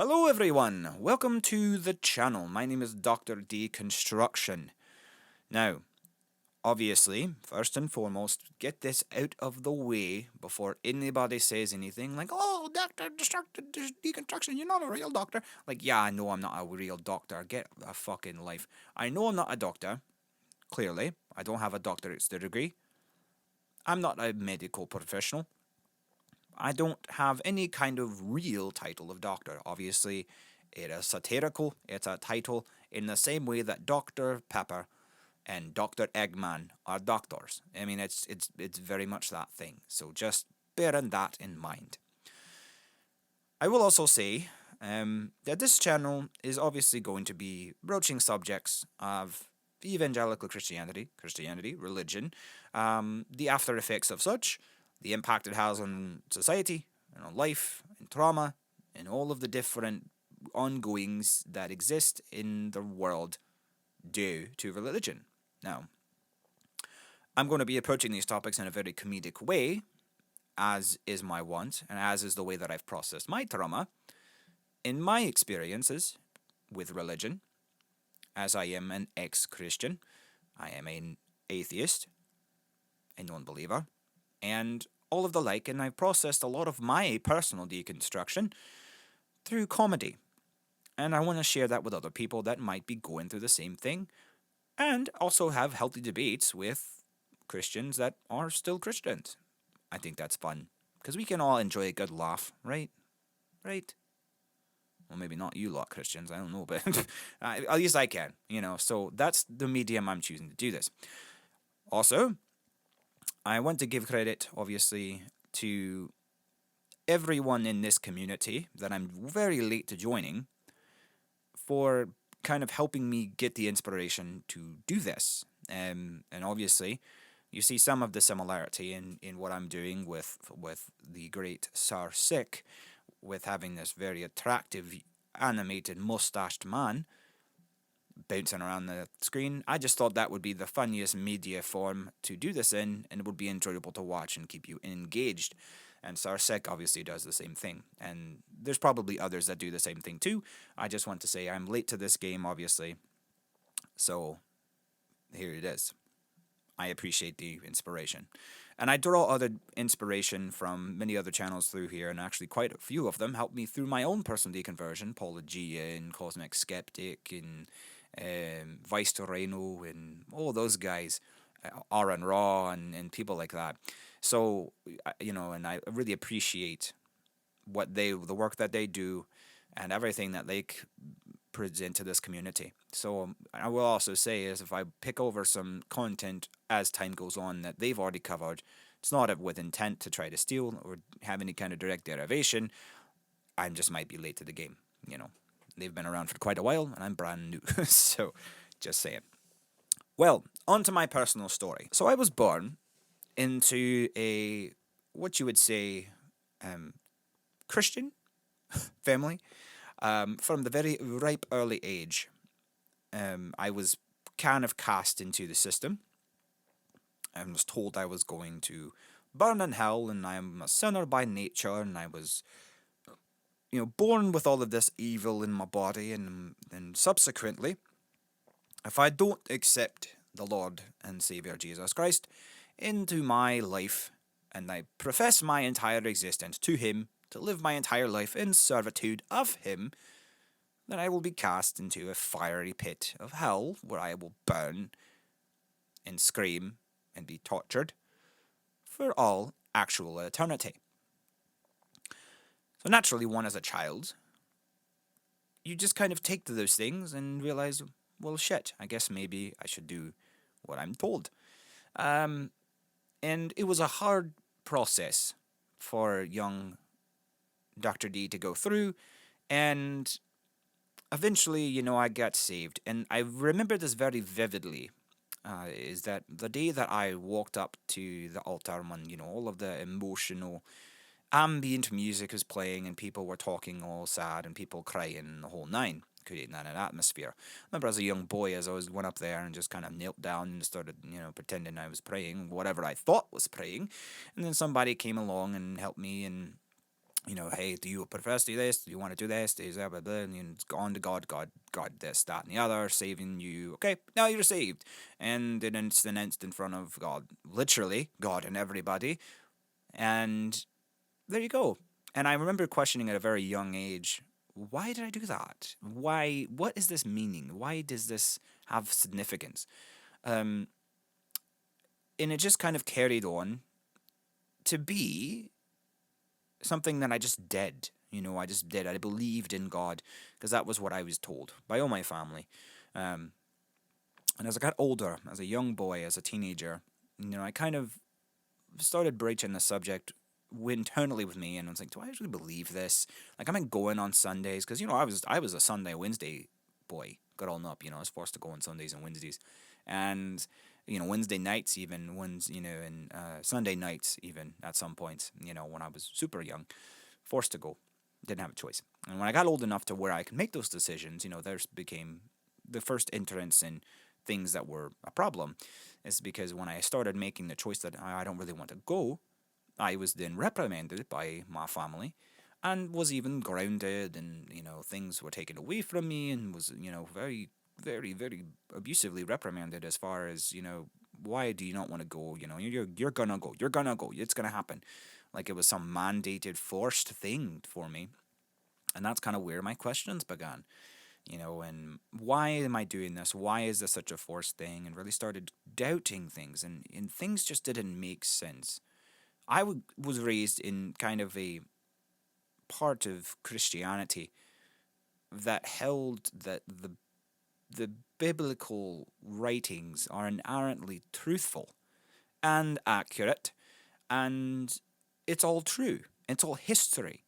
Hello everyone, welcome to the channel. My name is Dr. Deconstruction. Now, obviously, first and foremost, get this out of the way before anybody says anything like, oh, Dr. Deconstruction, you're not a real doctor. Like, yeah, I know I'm not a real doctor. Get a fucking life. I know I'm not a doctor, clearly. I don't have a doctorate's degree. I'm not a medical professional. I don't have any kind of real title of doctor. Obviously, it is satirical. It's a title in the same way that Dr. Pepper and Dr. Eggman are doctors. I mean, it's very much that thing. So just bearing that in mind. I will also say that this channel is obviously going to be broaching subjects of evangelical Christianity, religion, the after effects of such, the impact it has on society and on life and trauma and all of the different ongoings that exist in the world due to religion. Now, I'm going to be approaching these topics in a very comedic way, as is my want, and as is the way that I've processed my trauma. In my experiences with religion, as I am an ex Christian, I am an atheist, a non believer, and all of the like, and I've processed a lot of my personal deconstruction through comedy. And I want to share that with other people that might be going through the same thing, and also have healthy debates with Christians that are still Christians. I think that's fun, because we can all enjoy a good laugh, right? Right? Well, maybe not you lot Christians, I don't know, but at least I can, So that's the medium I'm choosing to do this. Also, I want to give credit, obviously, to everyone in this community that I'm very late to joining for kind of helping me get the inspiration to do this. And obviously, you see some of the similarity in what I'm doing with the great Sir Sick, with having this very attractive animated mustached man bouncing around the screen. I just thought that would be the funniest media form to do this in, and it would be enjoyable to watch and keep you engaged. And Sarsek obviously does the same thing, and there's probably others that do the same thing too. I just want to say I'm late to this game, obviously, so here it is. I appreciate the inspiration. And I draw other inspiration from many other channels through here, and actually quite a few of them helped me through my own personal deconversion. Paulogia and Cosmic Skeptic and Vice Torreno and all those guys, Aaron Raw and people like that. So, and I really appreciate the work that they do and everything that they present to this community. So I will also say is if I pick over some content as time goes on that they've already covered, it's not with intent to try to steal or have any kind of direct derivation. I just might be late to the game. They've been around for quite a while and I'm brand new. So just saying. Well, on to my personal story. So I was born into a, what you would say, Christian family. From the very ripe early age, I was kind of cast into the system and was told I was going to burn in hell and I'm a sinner by nature and I was, born with all of this evil in my body and subsequently, if I don't accept the Lord and Savior Jesus Christ into my life and I profess my entire existence to Him, to live my entire life in servitude of Him, then I will be cast into a fiery pit of hell where I will burn and scream and be tortured for all actual eternity. So naturally, one as a child, you just kind of take to those things and realize, well, shit, I guess maybe I should do what I'm told. And it was a hard process for young Dr. D to go through, and eventually, I got saved. And I remember this very vividly, is that the day that I walked up to the altar when, all of the emotional ambient music was playing and people were talking all sad and people crying and the whole nine, creating that atmosphere. I remember as a young boy, as I went up there and just kind of knelt down and started, pretending I was praying, whatever I thought was praying. And then somebody came along and helped me and Hey, do you profess to this? Do you want to do this? Do you blah, blah, blah, and it's gone to God, God, this, that, and the other, saving you. Okay, now you're saved. And then it's announced in front of God, literally, God and everybody. And there you go. And I remember questioning at a very young age, why did I do that? Why? What is this meaning? Why does this have significance? Um, and it just kind of carried on to be something that I just did. I just did. I believed in God because that was what I was told by all my family. Um, and as I got older, as a young boy, as a teenager, I kind of started broaching the subject internally with me, and I was like, do I actually believe this? Like, am I going on Sundays? Because I was a Sunday Wednesday boy growing up. I was forced to go on Sundays and Wednesdays, and Wednesday nights even and Sunday nights even at some points. When I was super young, forced to go, didn't have a choice. And when I got old enough to where I could make those decisions, there's became the first entrance in things that were a problem is because when I started making the choice that I don't really want to go, I was then reprimanded by my family and was even grounded, and things were taken away from me, and was very, very, very abusively reprimanded as far as why do you not want to go? You're gonna go, it's gonna happen, like it was some mandated forced thing for me. And that's kind of where my questions began, and why am I doing this? Why is this such a forced thing? And really started doubting things, and things just didn't make sense. Was raised in kind of a part of Christianity that held that the biblical writings are inherently truthful and accurate, and it's all true. It's all history.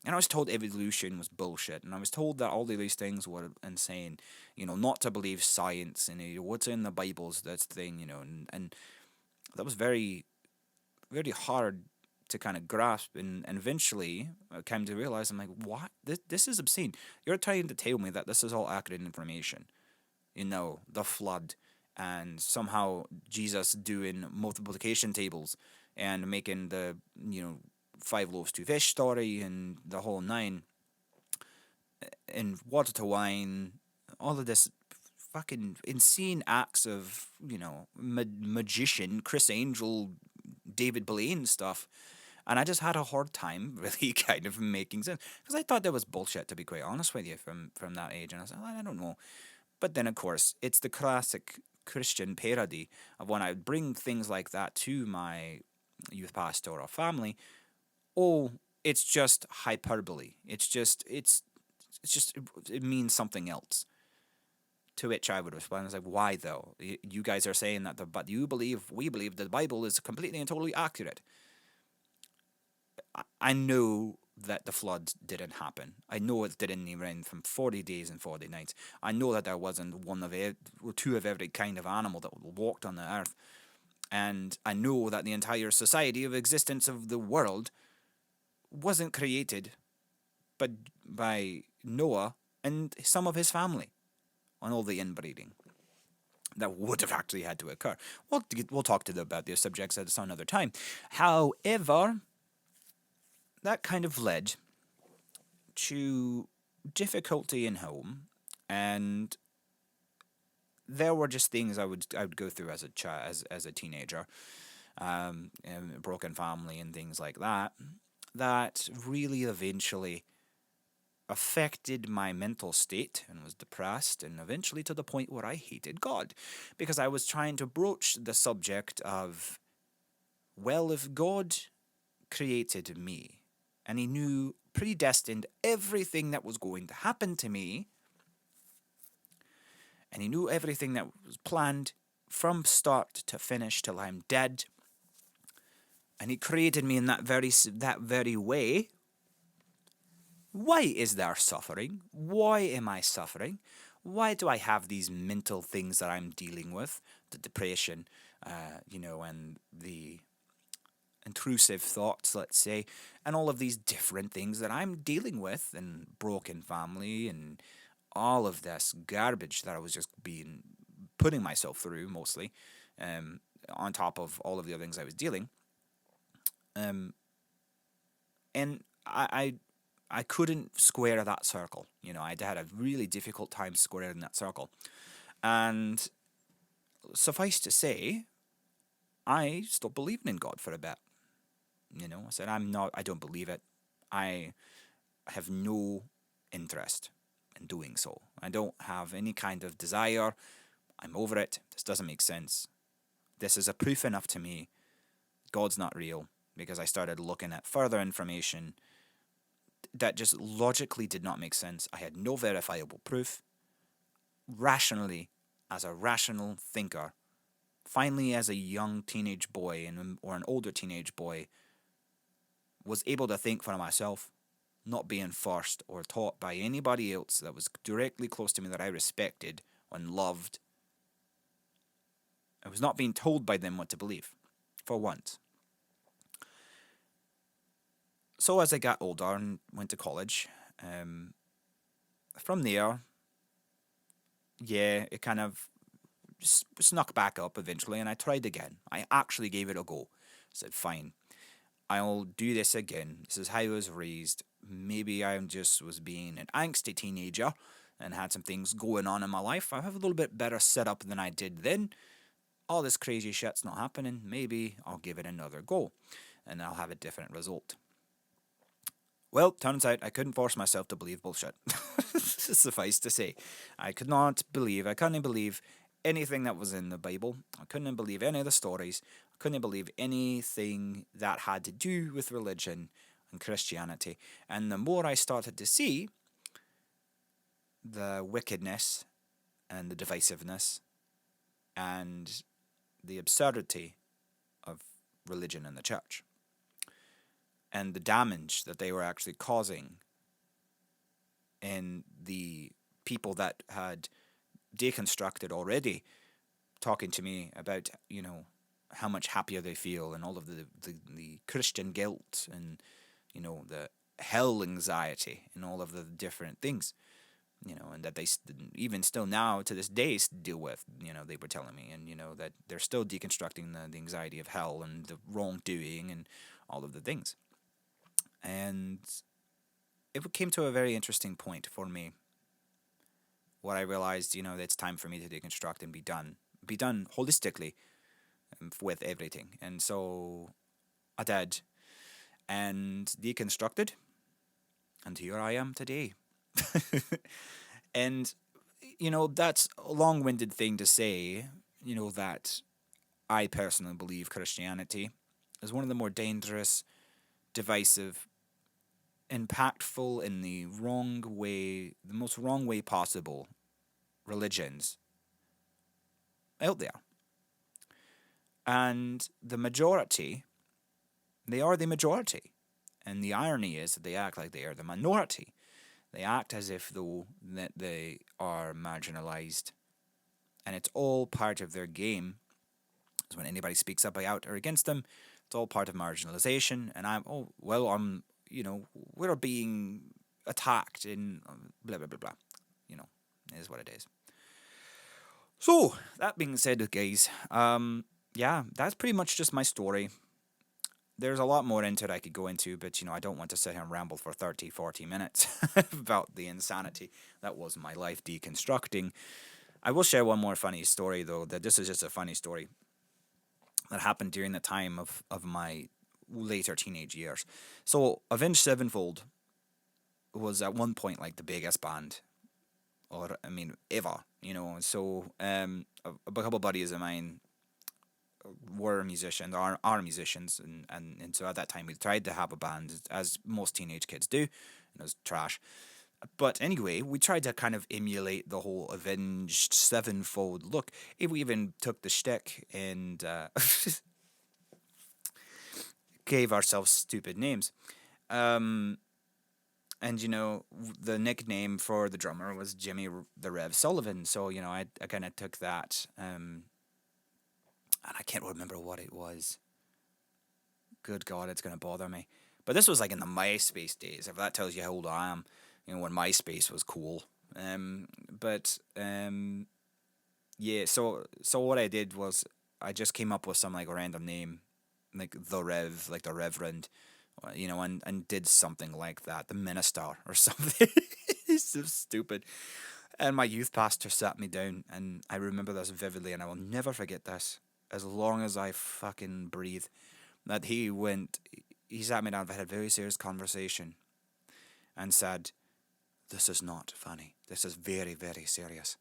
And I was told evolution was bullshit, and I was told that all of these things were insane. Not to believe science, and what's in the Bible's that's thing. And that was very, very hard to kind of grasp. And eventually, I came to realize, I'm like, what? This is obscene. You're trying to tell me that this is all accurate information. The flood, and somehow Jesus doing multiplication tables and making the five loaves two fish story and the whole nine, and water to wine, all of this fucking insane acts of magician Chris Angel, David Blaine stuff. And I just had a hard time really kind of making sense because I thought that was bullshit, to be quite honest with you, from that age. And I was like, I don't know. But then, of course, it's the classic Christian parody of when I would bring things like that to my youth pastor or family. Oh, it's just hyperbole. It means something else. To which I would respond, I was like, why though? You guys are saying that, but we believe the Bible is completely and totally accurate. I know that the flood didn't happen. I know it didn't rain from 40 days and 40 nights. I know that there wasn't one of or two of every kind of animal that walked on the earth. And I know that the entire society of existence of the world wasn't created but by Noah and some of his family on all the inbreeding that would have actually had to occur. We'll talk to them about these subjects at some other time. However, that kind of led to difficulty in home, and there were just things I would go through as a as a teenager, and a broken family and things like that, that really eventually affected my mental state and was depressed, and eventually to the point where I hated God because I was trying to broach the subject of, well, if God created me and he knew predestined everything that was going to happen to me, and he knew everything that was planned from start to finish till I'm dead, and he created me in that very way, why is there suffering? Why am I suffering? Why do I have these mental things that I'm dealing with? The depression, and the intrusive thoughts, let's say, and all of these different things that I'm dealing with, and broken family, and all of this garbage that I was just putting myself through mostly, on top of all of the other things I was dealing. Um, and I I couldn't square that circle. You know, I had a really difficult time squaring that circle. And suffice to say, I stopped believing in God for a bit. You know, I said, I don't believe it. I have no interest in doing so. I don't have any kind of desire. I'm over it. This doesn't make sense. This is a proof enough to me God's not real, because I started looking at further information that just logically did not make sense. I had no verifiable proof. Rationally, as a rational thinker, finally, as a young teenage boy or an older teenage boy, was able to think for myself, not being forced or taught by anybody else that was directly close to me that I respected and loved. I was not being told by them what to believe, for once. So as I got older and went to college, from there, yeah, it kind of snuck back up eventually, and I tried again. I actually gave it a go. I said, fine, I'll do this again. This is how I was raised. Maybe I just was being an angsty teenager and had some things going on in my life. I have a little bit better setup than I did then. All this crazy shit's not happening. Maybe I'll give it another go and I'll have a different result. Well, turns out I couldn't force myself to believe bullshit. Suffice to say, I couldn't believe anything that was in the Bible. I couldn't believe any of the stories. I couldn't believe anything that had to do with religion and Christianity. And the more I started to see the wickedness and the divisiveness and the absurdity of religion and the church, and the damage that they were actually causing in the people that had deconstructed already, talking to me about, you know, how much happier they feel and all of the Christian guilt and, you know, the hell anxiety and all of the different things, you know, and that they even still now to this day deal with, you know, they were telling me, and, you know, that they're still deconstructing the anxiety of hell and the wrongdoing and all of the things. And it came to a very interesting point for me where I realized, you know, that it's time for me to deconstruct and be done holistically with everything. And so I did, and deconstructed, and here I am today. And, you know, that's a long-winded thing to say, you know, that I personally believe Christianity is one of the more dangerous, divisive, impactful in the wrong way, the most wrong way possible, religions out there. And the majority, they are the majority. And the irony is that they act like they are the minority. They act as if, though, that they are marginalized. And it's all part of their game. So when anybody speaks up out or against them, it's all part of marginalization. And I'm, you know, we're being attacked in blah, blah, blah, blah. You know, it is what it is. So, that being said, guys, yeah, that's pretty much just my story. There's a lot more into it I could go into, but, you know, I don't want to sit here and ramble for 30, 40 minutes about the insanity that was my life deconstructing. I will share one more funny story, though, that this is just a funny story that happened during the time of my later teenage years. So, Avenged Sevenfold was at one point like the biggest band, or I mean, ever, you know. So, a couple of buddies of mine were musicians, are musicians, and so at that time we tried to have a band, as most teenage kids do, and it was trash. But anyway, we tried to kind of emulate the whole Avenged Sevenfold look. We even took the shtick and gave ourselves stupid names. And, you know, the nickname for the drummer was Jimmy the Rev Sullivan. So, you know, I kind of took that, and I can't remember what it was. Good God, it's going to bother me. But this was like in the MySpace days, if that tells you how old I am, you know, when MySpace was cool. Yeah, so what I did was I just came up with some like random name, like the Rev, like the Reverend, and did something like that, the minister or something. He's so stupid. And my youth pastor sat me down, and I remember this vividly, and I will never forget this as long as I fucking breathe. That he sat me down, we had a very serious conversation, and said, "This is not funny. This is very, very serious.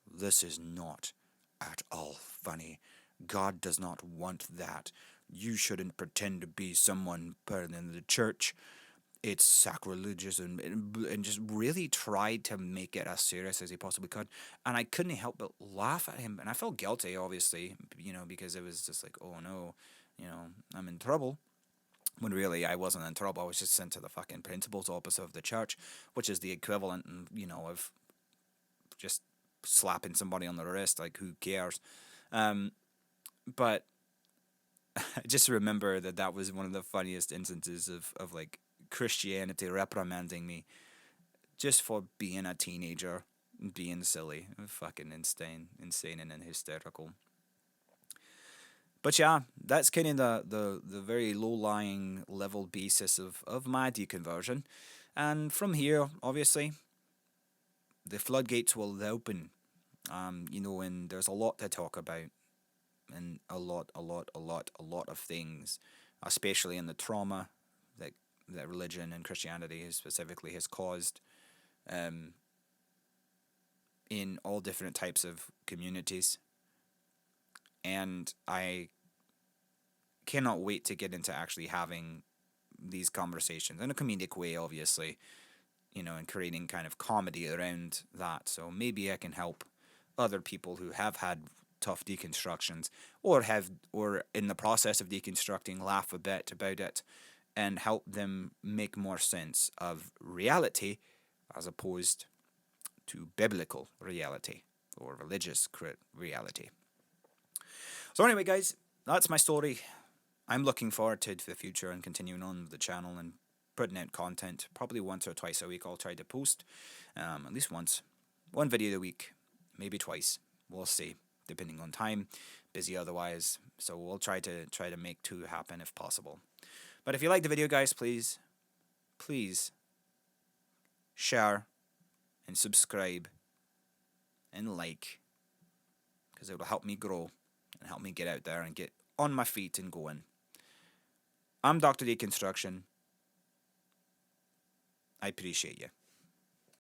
This is not at all funny. God does not want that. You shouldn't pretend to be someone put in the church. It's sacrilegious," and just really tried to make it as serious as he possibly could. And I couldn't help but laugh at him. And I felt guilty, obviously, because it was just like, oh no, I'm in trouble. When really I wasn't in trouble. I was just sent to the fucking principal's office of the church, which is the equivalent, of just slapping somebody on the wrist. Like, who cares? But I just remember that was one of the funniest instances of like Christianity reprimanding me just for being a teenager, being silly, fucking insane and hysterical. But yeah, that's kind of the very low lying level basis of my deconversion. And from here, obviously, the floodgates will open. And there's a lot to talk about, and a lot of things, especially in the trauma that religion and Christianity specifically has caused, um, in all different types of communities. And I cannot wait to get into actually having these conversations in a comedic way, obviously, and creating kind of comedy around that. So maybe I can help other people who have had tough deconstructions, or in the process of deconstructing, laugh a bit about it and help them make more sense of reality as opposed to biblical reality or religious reality. So anyway, guys, that's my story. I'm looking forward to the future and continuing on with the channel and putting out content. Probably once or twice a week I'll try to post, at least once. One video a week, maybe twice. We'll see, depending on time. Busy otherwise, so we'll try to make two happen if possible. But if you like the video, guys, please share and subscribe and like, because it will help me grow and help me get out there and get on my feet and going. I'm Dr. Deconstruction. I appreciate you.